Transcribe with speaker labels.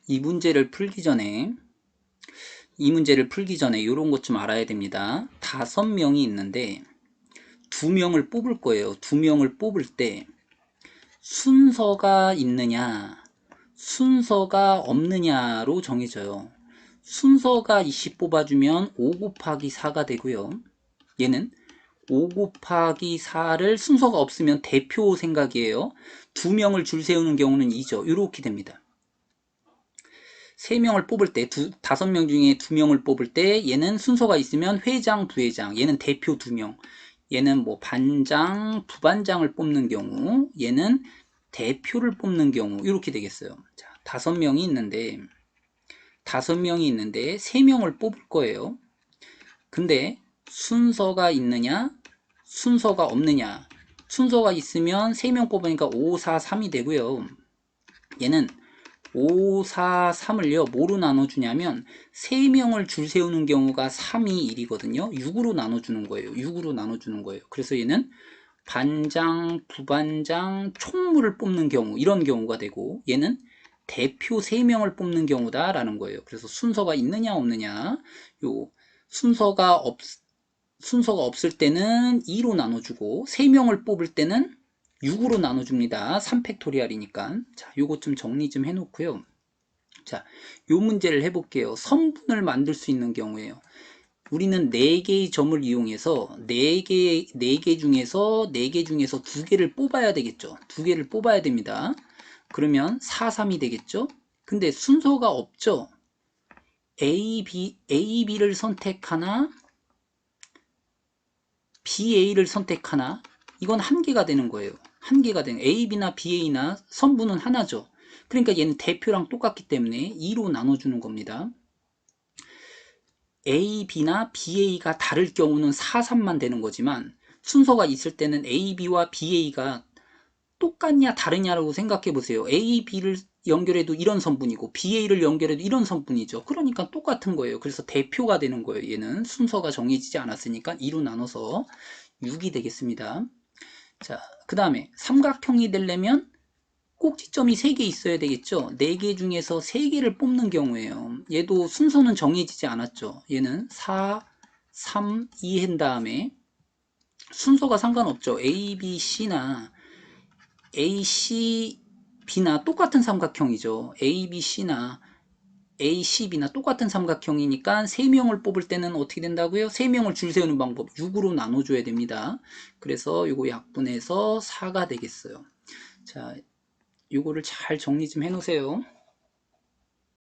Speaker 1: 이 문제를 풀기 전에 이런 것 좀 알아야 됩니다. 5명이 있는데 2명을 뽑을 거예요. 2명을 뽑을 때 순서가 있느냐 순서가 없느냐로 정해져요. 순서가 20 뽑아주면 5 곱하기 4가 되고요. 얘는 5 곱하기 4를 순서가 없으면 대표 생각이에요. 2명을 줄 세우는 경우는 2죠. 이렇게 됩니다. 3명을 뽑을 때, 5명 중에 2명을 뽑을 때 얘는 순서가 있으면 회장, 부회장, 얘는 대표 2명, 얘는 뭐 반장, 부반장을 뽑는 경우, 얘는 대표를 뽑는 경우 이렇게 되겠어요. 자, 5명이 있는데 3명을 뽑을 거예요. 근데 순서가 있느냐, 순서가 없느냐. 순서가 있으면 3명 뽑으니까 5, 4, 3이 되고요. 얘는 5, 4, 3을요 뭐로 나눠주냐면 3명을 줄 세우는 경우가 3, 2, 1이거든요. 6으로 나눠주는 거예요. 6으로 나눠주는 거예요. 그래서 얘는 반장, 부반장, 총무를 뽑는 경우, 이런 경우가 되고, 얘는 대표 3명을 뽑는 경우다 라는 거예요. 그래서 순서가 있느냐 없느냐, 요 순서가 없을 때는 2로 나눠주고 3명을 뽑을 때는 6으로 나눠줍니다. 3팩토리얼이니까. 자, 요거 좀 정리 좀 해놓고요. 자, 요 문제를 해볼게요. 선분을 만들 수 있는 경우에요. 우리는 4개의 점을 이용해서 4개 중에서 4개 중에서 2개를 뽑아야 되겠죠. 2개를 뽑아야 됩니다. 그러면 4, 3이 되겠죠. 근데 순서가 없죠. A, B를 선택하나 BA를 선택하나, 이건 한 개가 되는 거예요. 한 개가 되는 A, B나 BA나 선분은 하나죠. 그러니까 얘는 대표랑 똑같기 때문에 2로 나눠주는 겁니다. A, B나 BA가 다를 경우는 4, 3만 되는 거지만 순서가 있을 때는 A, B와 BA가 똑같냐 다르냐라고 생각해 보세요. A, B를 연결해도 이런 선분이고 BA를 연결해도 이런 선분이죠. 그러니까 똑같은 거예요. 그래서 대표가 되는 거예요. 얘는 순서가 정해지지 않았으니까 2로 나눠서 6이 되겠습니다. 자, 그 다음에 삼각형이 되려면 꼭지점이 3개 있어야 되겠죠. 4개 중에서 3개를 뽑는 경우에요. 얘도 순서는 정해지지 않았죠. 얘는 4, 3, 2 한 다음에 순서가 상관없죠. A, B, C나 A, C, B나 똑같은 삼각형이죠. A, B, C나 A, C, B나 똑같은 삼각형이니까 3명을 뽑을 때는 어떻게 된다고요? 3명을 줄 세우는 방법 6으로 나눠줘야 됩니다. 그래서 이거 약분해서 4가 되겠어요. 자, 요거를 잘 정리 좀 해놓으세요.